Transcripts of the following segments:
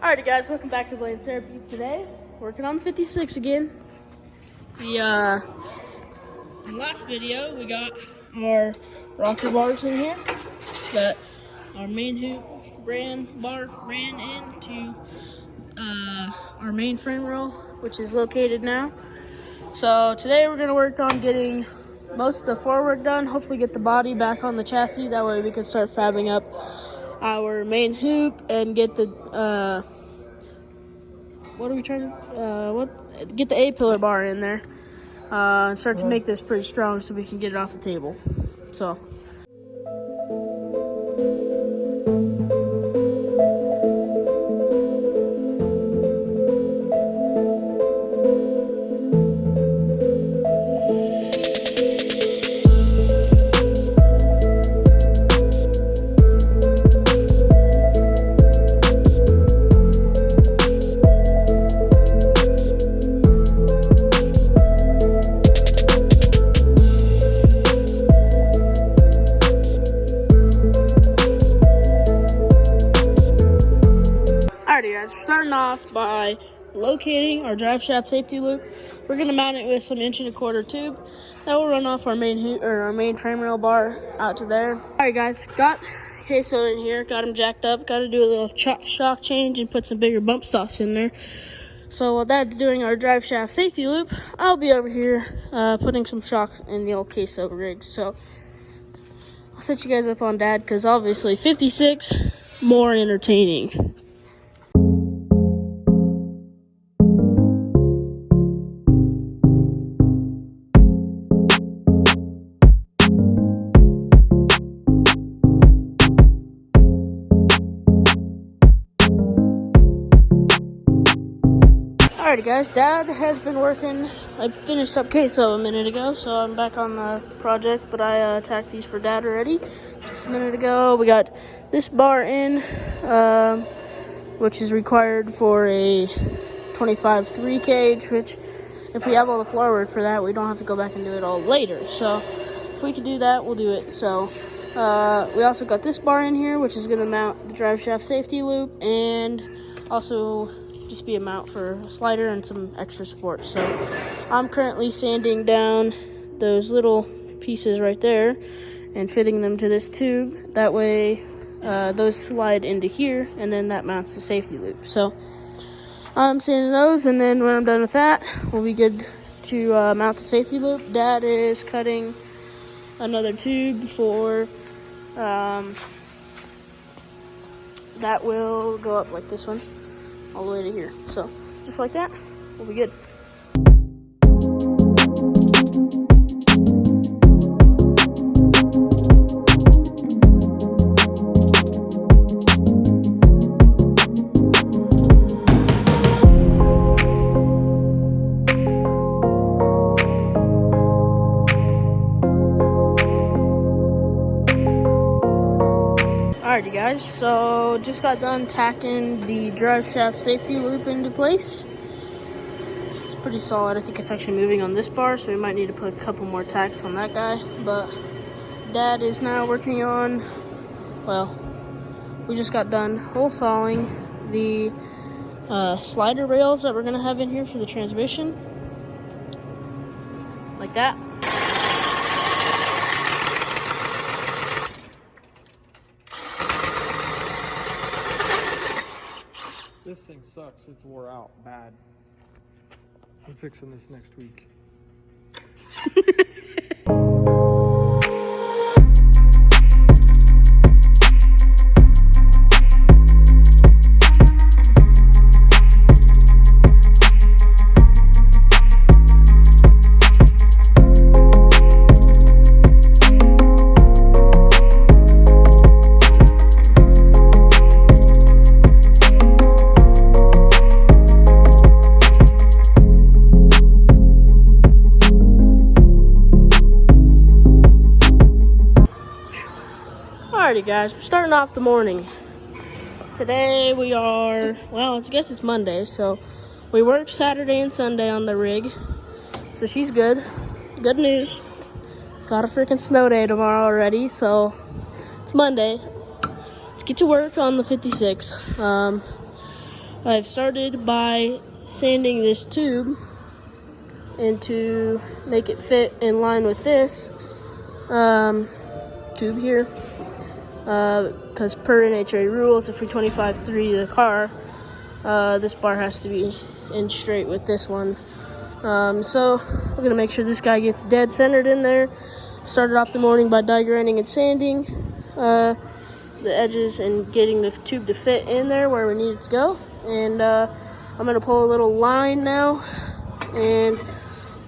Alrighty guys, welcome back to Blade Therapy. Today, working on 56 again. In the last video, we got our rocker bars in here that our main hoop bar ran into our main frame rail, which is located now. So today we're going to work on getting most of the floor work done, hopefully get the body back on the chassis. That way we can start fabbing up our main hoop and get the get the A-pillar bar in there and start to make this pretty strong so we can get it off the table. So we're starting off by locating our drive shaft safety loop. We're going to mount it with some 1 1/4 tube that will run off our main frame rail bar out to there. Alright guys, got queso in here, got him jacked up, got to do a little shock change and put some bigger bump stops in there. So while Dad's doing our drive shaft safety loop, I'll be over here putting some shocks in the old queso rig. So I'll set you guys up on Dad because obviously 56 more entertaining. Alrighty guys, Dad has been working. I finished up queso a minute ago, so I'm back on the project, but I tacked these for Dad already just a minute ago. We got this bar in, which is required for a 25/3 cage, which if we have all the floor work for that, we don't have to go back and do it all later. So if we can do that, we'll do it. So we also got this bar in here, which is going to mount the drive shaft safety loop and also just be a mount for a slider and some extra support. So I'm currently sanding down those little pieces right there and fitting them to this tube. That way those slide into here and then that mounts the safety loop. So I'm sanding those, and then when I'm done with that, we'll be good to mount the safety loop. Dad is cutting another tube for that will go up like this one all the way to here. So just like that, we'll be good. Alrighty guys, so just got done tacking the drive shaft safety loop into place. It's pretty solid. I think it's actually moving on this bar, so we might need to put a couple more tacks on that guy. But Dad is now working on, well, we just got done hole sawing the slider rails that we're going to have in here for the transmission. Like that. This thing sucks. It's wore out bad. I'm fixing this next week. Alrighty guys, we're starting off the morning. Today we are, well, I guess it's Monday, so we worked Saturday and Sunday on the rig. So she's good. Good news. Got a freaking snow day tomorrow already, so it's Monday. Let's get to work on the 56. I've started by sanding this tube and to make it fit in line with this tube here, because per NHRA rules, if we 25.3 the car, this bar has to be in straight with this one. So we're gonna make sure this guy gets dead centered in there. Started off the morning by die grinding and sanding the edges and getting the tube to fit in there where we need it to go. And I'm gonna pull a little line now, and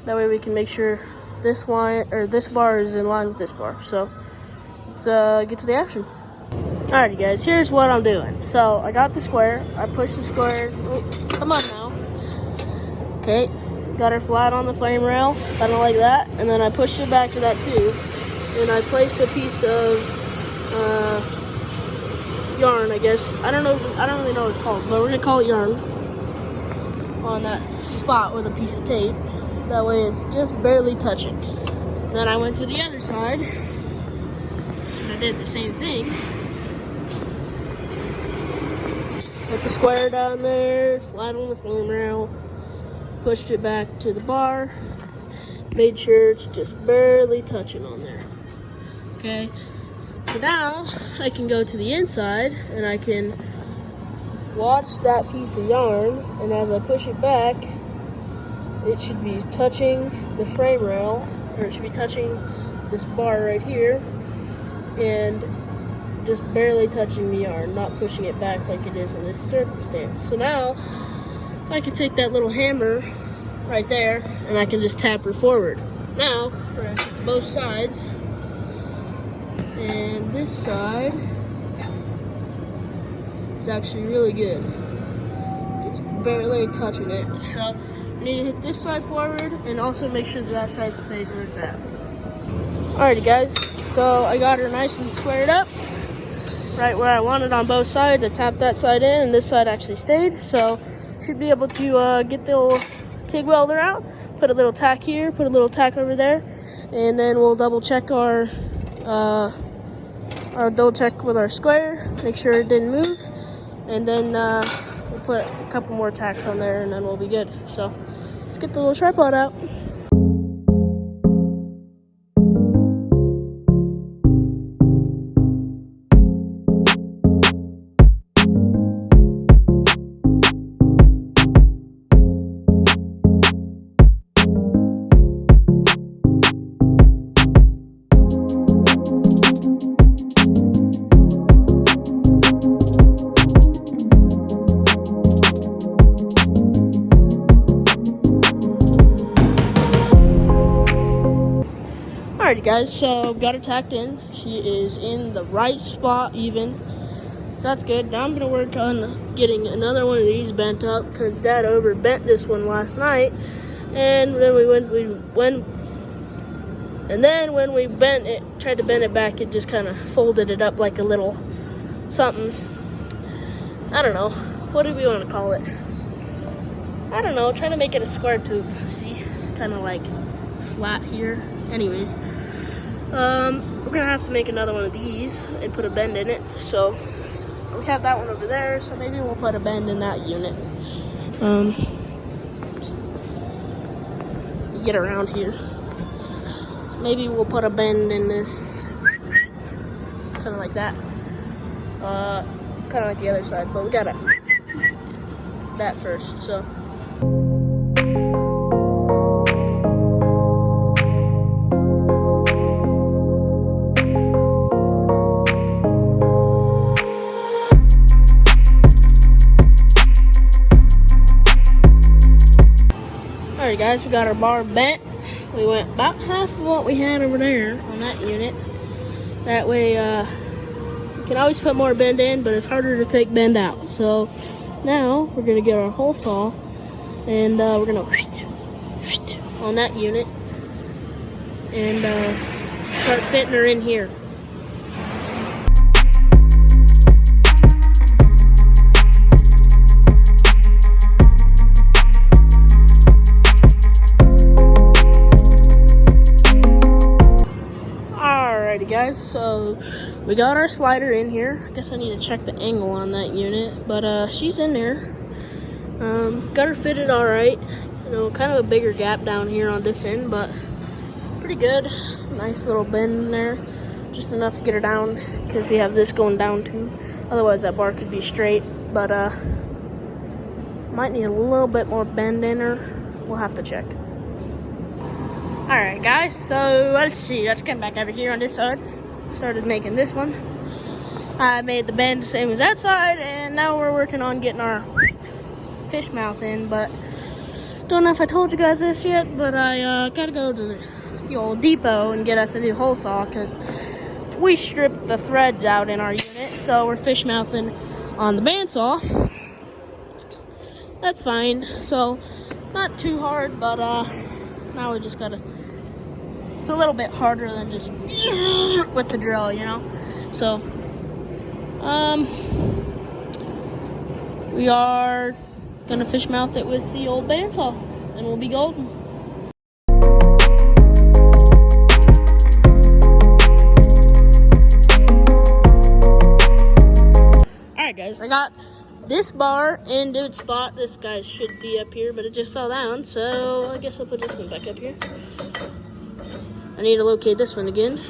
that way we can make sure this line or this bar is in line with this bar. So let's get to the action. Alrighty guys, here's what I'm doing. So I got the square, I pushed the square, come on now. Okay, got her flat on the frame rail, kind of like that, and then I pushed it back to that tube, and I placed a piece of yarn, I guess. I don't really know what it's called, but we're gonna call it yarn on that spot with a piece of tape. That way it's just barely touching. Then I went to the other side, and I did the same thing. Put the square down there, flat on the frame rail, pushed it back to the bar, made sure it's just barely touching on there. Okay, so now I can go to the inside and I can watch that piece of yarn, and as I push it back, it should be touching the frame rail, or it should be touching this bar right here, and just barely touching the yarn, not pushing it back like it is in this circumstance. So now I can take that little hammer right there and I can just tap her forward. Now we're gonna take both sides, and this side is actually really good, just barely touching it. So we need to hit this side forward and also make sure that side stays where it's at. Alrighty guys, so I got her nice and squared up right where I wanted on both sides. I tapped that side in and this side actually stayed, so should be able to get the old TIG welder out, put a little tack here, put a little tack over there, and then we'll double check our double check with our square, make sure it didn't move, and then we'll put a couple more tacks on there and then we'll be good. So let's get the little tripod out. Alrighty guys, so got her tacked in. She is in the right spot even, so that's good. Now I'm gonna work on getting another one of these bent up, because Dad overbent this one last night, and then when we bent it, tried to bend it back, it just kind of folded it up like a little something. I don't know, what do we want to call it? I don't know, trying to make it a square tube. See, kind of like flat here. Anyways, we're gonna have to make another one of these and put a bend in it. So we have that one over there, so maybe we'll put a bend in that unit. Get around here. Maybe we'll put a bend in this, kind of like that. Kind of like the other side, but we gotta that first. So. Alright guys, we got our bar bent. We went about half of what we had over there on that unit. That way, you can always put more bend in, but it's harder to take bend out. So now we're gonna get our hole saw, and we're gonna on that unit and start fitting her in here. Alrighty guys, so we got our slider in here. I guess I need to check the angle on that unit, but she's in there. Got her fitted all right. You know, kind of a bigger gap down here on this end, but pretty good. Nice little bend in there, just enough to get her down because we have this going down too. Otherwise that bar could be straight, but might need a little bit more bend in her. We'll have to check. All right, guys, so let's see. Let's come back over here on this side. Started making this one. I made the bend the same as that side, and now we're working on getting our fish mouth in, but don't know if I told you guys this yet, but I gotta go to the old depot and get us a new hole saw because we stripped the threads out in our unit, so we're fish mouthing on the bandsaw. That's fine, so not too hard, but now we just gotta, it's a little bit harder than just with the drill, you know. So we are gonna fish mouth it with the old bandsaw and we'll be golden. Alright guys, I got this bar in its spot. This guy should be up here, but it just fell down, so I guess I'll put this one back up here. I need to locate this one again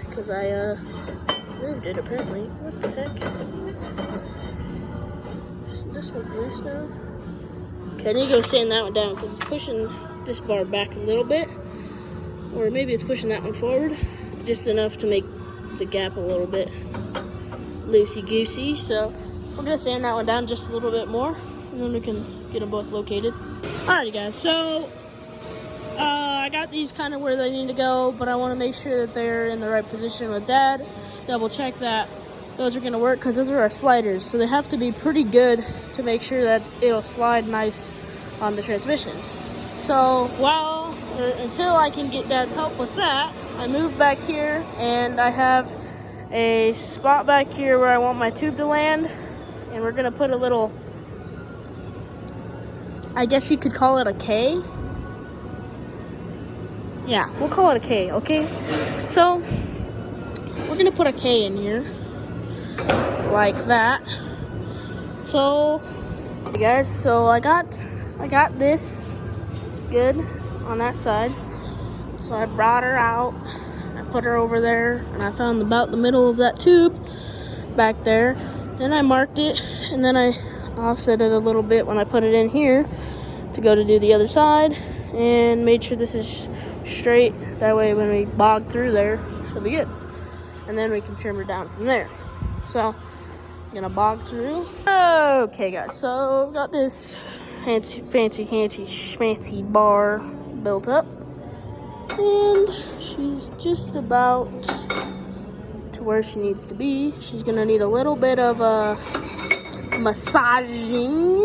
because I moved it apparently. What the heck? Is this one loose now? Okay, I need to go sand that one down because it's pushing this bar back a little bit, or maybe it's pushing that one forward just enough to make the gap a little bit loosey-goosey. So we're gonna sand that one down just a little bit more, and then we can get them both located. Alrighty guys, so I got these kind of where they need to go, but I want to make sure that they're in the right position with Dad. Double check that those are gonna work because those are our sliders, so they have to be pretty good to make sure that it'll slide nice on the transmission. So until I can get Dad's help with that, I moved back here and I have a spot back here where I want my tube to land. And we're gonna put a little, I guess you could call it a K. Yeah, we'll call it a K, okay? So, we're gonna put a K in here, like that. So, hey guys, so I got this good on that side. So I brought her out, I put her over there, and I found about the middle of that tube back there. And I marked it, and then I offset it a little bit when I put it in here to go to do the other side, and made sure this is straight. That way when we bog through there, she'll be good. And then we can trim her down from there. So, I'm gonna bog through. Okay guys, so got this fancy schmancy bar built up. And she's just about to where she needs to be. She's gonna need a little bit of massaging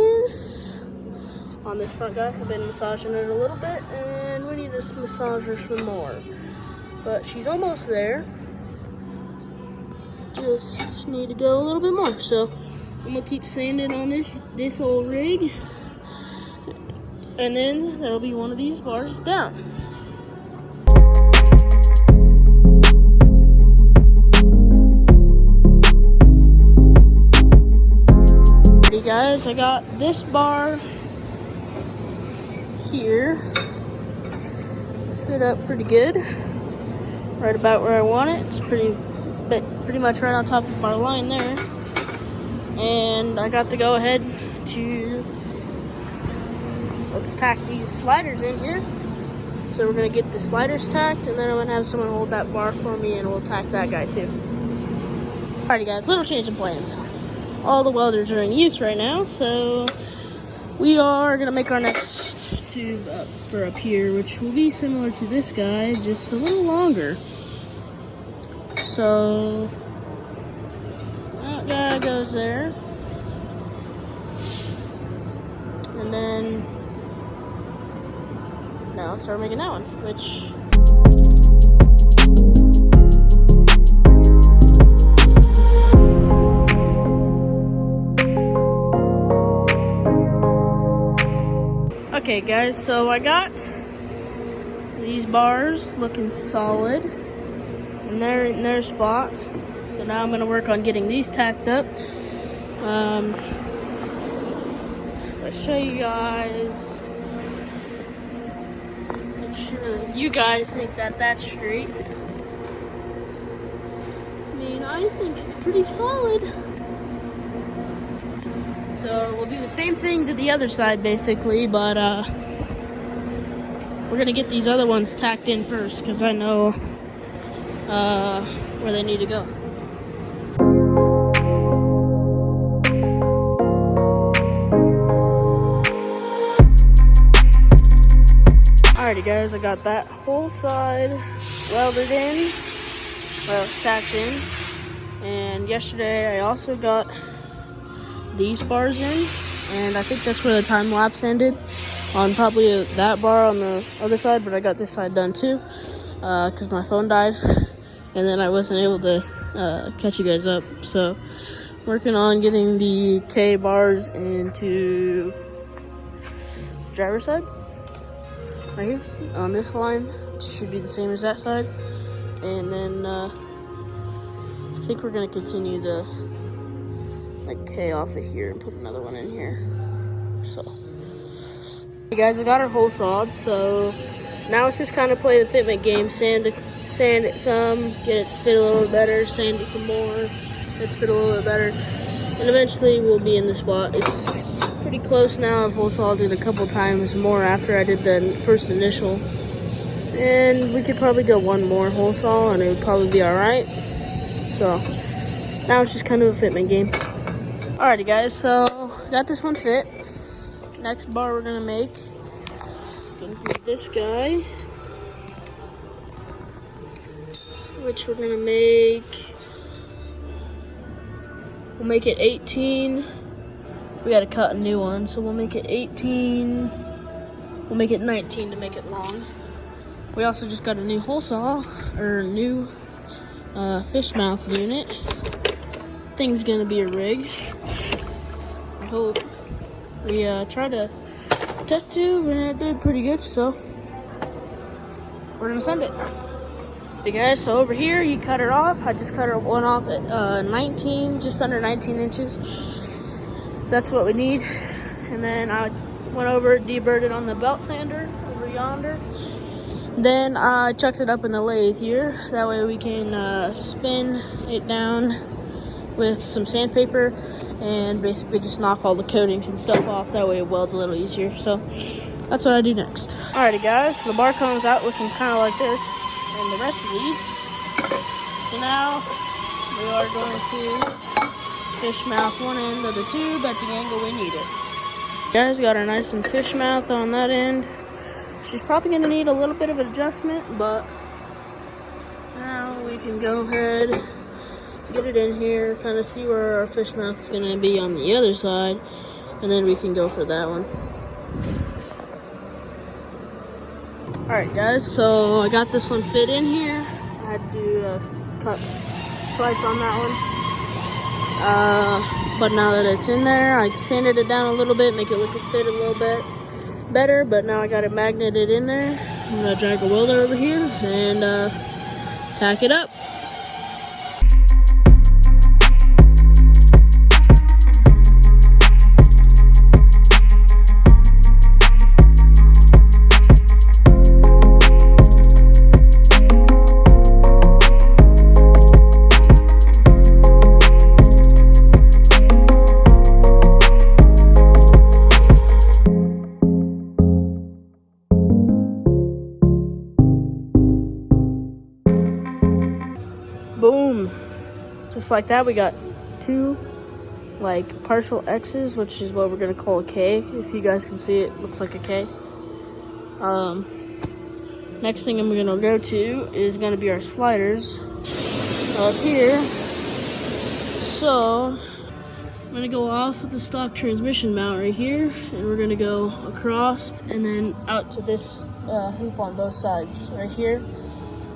on this front guy. I've been massaging it a little bit, and we need to massage her some more. But she's almost there. Just need to go a little bit more. So I'm gonna keep sanding on this old rig, and then that'll be one of these bars down. Guys, I got this bar here fit up pretty good, right about where I want it. It's pretty much right on top of our line there, and I got to go ahead to let's tack these sliders in here. So we're gonna get the sliders tacked, and then I'm gonna have someone hold that bar for me, and we'll tack that guy too. Alrighty guys, little change in plans. All the welders are in use right now, so we are gonna make our next tube up for up here, which will be similar to this guy, just a little longer. So that guy goes there, and then now let's start making that one, which okay guys, so I got these bars looking solid, and they're in their spot. So now I'm going to work on getting these tacked up. I'll show you guys. Make sure that you guys think that that's straight. I mean, I think it's pretty solid. So we'll do the same thing to the other side basically, but we're gonna get these other ones tacked in first because I know where they need to go. Alrighty guys, I got that whole side welded in, well, tacked in, and yesterday I also got these bars in, and I think that's where the time lapse ended, on probably that bar on the other side, but I got this side done too, because my phone died, and then I wasn't able to catch you guys up, so working on getting the K bars into driver's side, right here, on this line, should be the same as that side, and then I think we're going to continue the like K off of here and put another one in here. So, hey guys, I got our hole sawed, so now it's just kind of play the fitment game. Sand it some, get it to fit a little bit better, sand it some more, get it to fit a little bit better, and eventually we'll be in the spot. It's pretty close now. I've hole sawed it a couple times more after I did the first initial, and we could probably go one more hole saw and it would probably be alright. So now it's just kind of a fitment game. Alrighty guys, so got this one fit. Next bar we're gonna make is gonna be this guy, which we're gonna make, we'll make it 18. We gotta cut a new one, so we'll make it 18. We'll make it 19 to make it long. We also just got a new hole saw, or new fish mouth unit. Thing's gonna be a rig. I hope. We tried to test tube and it did pretty good, so we're gonna send it. Hey guys, so over here you cut her off. I just cut her one off at 19, just under 19 inches. So that's what we need. And then I went over, deburred on the belt sander over yonder. Then I chucked it up in the lathe here. That way we can spin it down with some sandpaper and basically just knock all the coatings and stuff off. That way it welds a little easier. So that's what I do next. Alrighty guys, the bar comes out looking kind of like this, and the rest of these. So now we are going to fish mouth one end of the tube at the angle we need it. Guys, got our nice and fish mouth on that end. She's probably going to need a little bit of adjustment, but now we can go ahead, get it in here, kind of see where our fish mouth is going to be on the other side, and then we can go for that one. Alright guys, so I got this one fit in here. I had to do a cut twice on that one. But now that it's in there, I sanded it down a little bit, make it look and fit a little bit better, but now I got it magneted in there. I'm going to drag a welder over here and tack it up. Boom. Just like that, we got two like partial X's, which is what we're gonna call a K. If you guys can see, it looks like a K. Next thing I'm gonna go to is gonna be our sliders up here. So I'm gonna go off with the stock transmission mount right here, and we're gonna go across and then out to this hoop on both sides right here.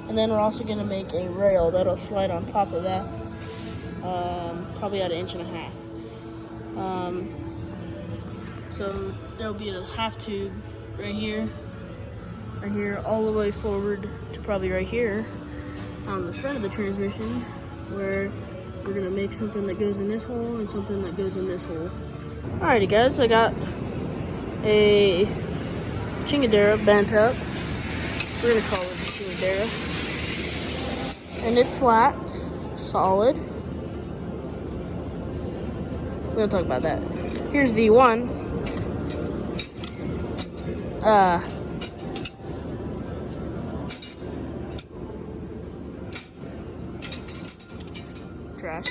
And then we're also going to make a rail that'll slide on top of that, probably at 1.5 inches. So there'll be a half tube right here, all the way forward to probably right here on the front of the transmission, where we're going to make something that goes in this hole and something that goes in this hole. Alrighty guys, I got a chingadera bent up. We're gonna call it a chingadera. And it's flat, solid. We don't talk about that. Here's V1. Trash.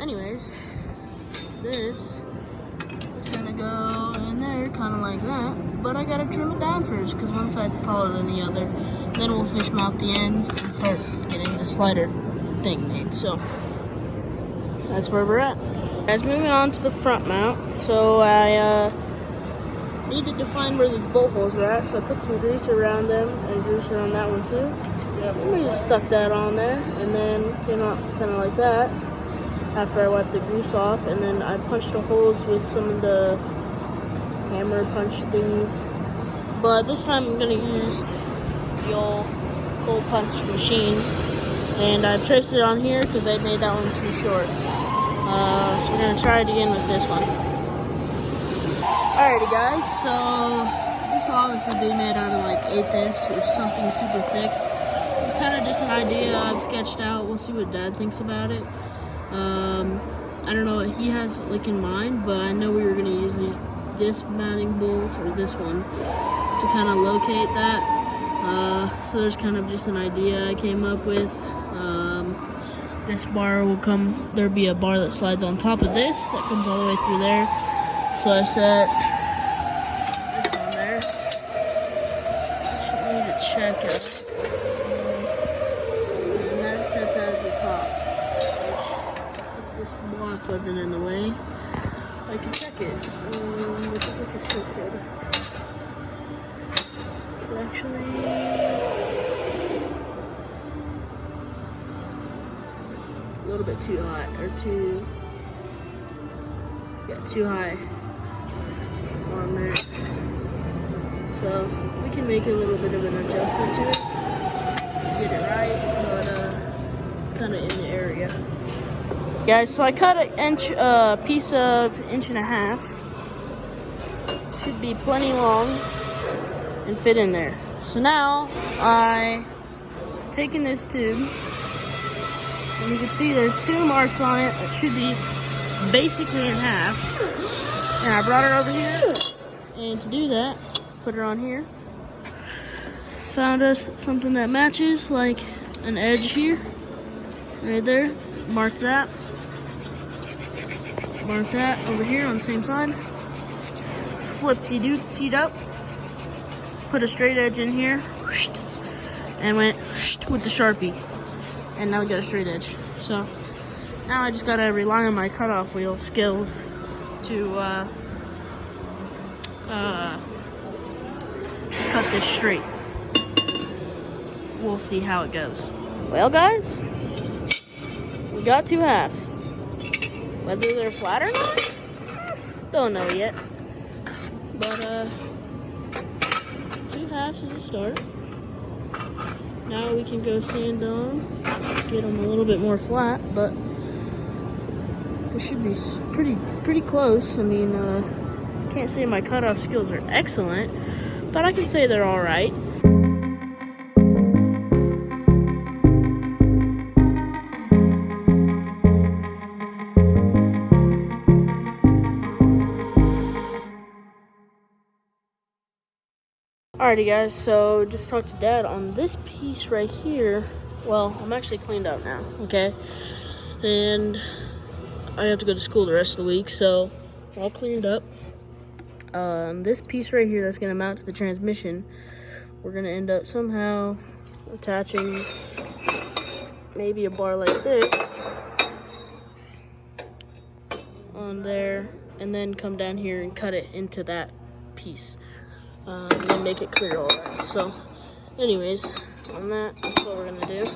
Anyways, this is gonna go in there kind of like that, but I gotta trim it down first because one side's taller than the other. Then we'll fish mount the ends and start getting the slider thing made. So that's where we're at. Guys, moving on to the front mount. So I needed to find where these bolt holes were at, so I put some grease around them and grease around that one too. And we just stuck that on there, and then came out kind of like that after I wiped the grease off. And then I punched the holes with some of the hammer punch things. But this time I'm gonna use the old hole punch machine, and I traced it on here because I made that one too short. So we're gonna try it again with this one. Alrighty guys, so this will obviously be made out of like 1/8 inch or something super thick. It's kind of just an idea I've sketched out. We'll see what Dad thinks about it. I don't know what he has like in mind, but I know we were gonna use this mounting bolt or this one to kind of locate that. So there's kind of just an idea I came up with. This bar will come, there'll be a bar that slides on top of this that comes all the way through there. So I set this on there. Just need to check it. And that sets as the top. If this block wasn't in the way, I could check it. I think this is still good. So actually, a little bit too high, or too high on there. So we can make a little bit of an adjustment to it, get it right, but it's kind of in the area. Guys, so I cut a piece of 1.5 inches. Should be plenty long and fit in there. So now I taken this tube, and you can see there's 2 marks on it that should be basically in half. And I brought her over here, and to do that, put her on here. Found us something that matches, like an edge here, right there. Mark that. Mark that over here on the same side. Flip-de-dootsied up. Put a straight edge in here, and went with the Sharpie. And now we got a straight edge. So now I just gotta rely on my cutoff wheel skills to cut this straight. We'll see how it goes. Well guys, we got 2 halves. Whether they're flat or not, don't know yet. But 2 halves is a start. Now we can go sand on, get them a little bit more flat, but they should be pretty close. I mean, can't say my cutoff skills are excellent, but I can say they're all right. Alrighty guys, so just talked to Dad on this piece right here. Well, I'm actually cleaned up now, okay? And I have to go to school the rest of the week, so all cleaned up. This piece right here that's gonna mount to the transmission, we're gonna end up somehow attaching maybe a bar like this on there, and then come down here and cut it into that piece. And then make it clear all that. So anyways, on that's what we're gonna do,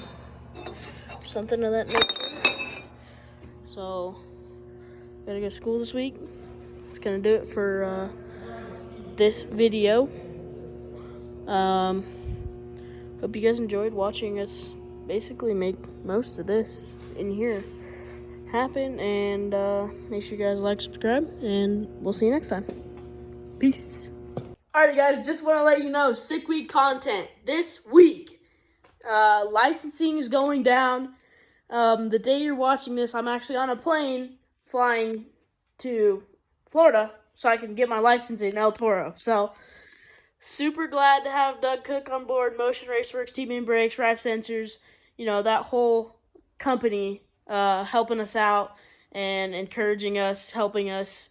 something of that nature. So gotta go to school this week. It's gonna do it for this video. Hope you guys enjoyed watching us basically make most of this in here happen, and make sure you guys like, subscribe, and we'll see you next time. Peace. Alrighty, guys, just want to let you know, sick week content this week. Licensing is going down. The day you're watching this, I'm actually on a plane flying to Florida so I can get my license in El Toro. So, super glad to have Doug Cook on board, Motion Raceworks, T-Beam Brakes, Rive Sensors, that whole company helping us out and encouraging us, helping us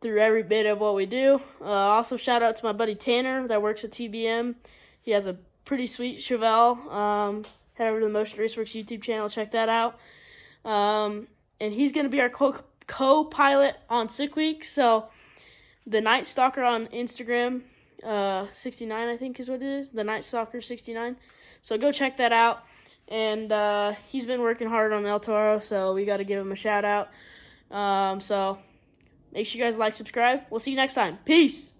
through every bit of what we do. Also, shout out to my buddy Tanner that works at TBM. He has a pretty sweet Chevelle. Head over to the Motion Raceworks YouTube channel, check that out. And he's going to be our co-pilot on Sick Week. So, the Night Stalker on Instagram, 69 I think is what it is. The Night Stalker 69. So, go check that out. And he's been working hard on El Toro, so we got to give him a shout out. So, make sure you guys like, subscribe. We'll see you next time. Peace.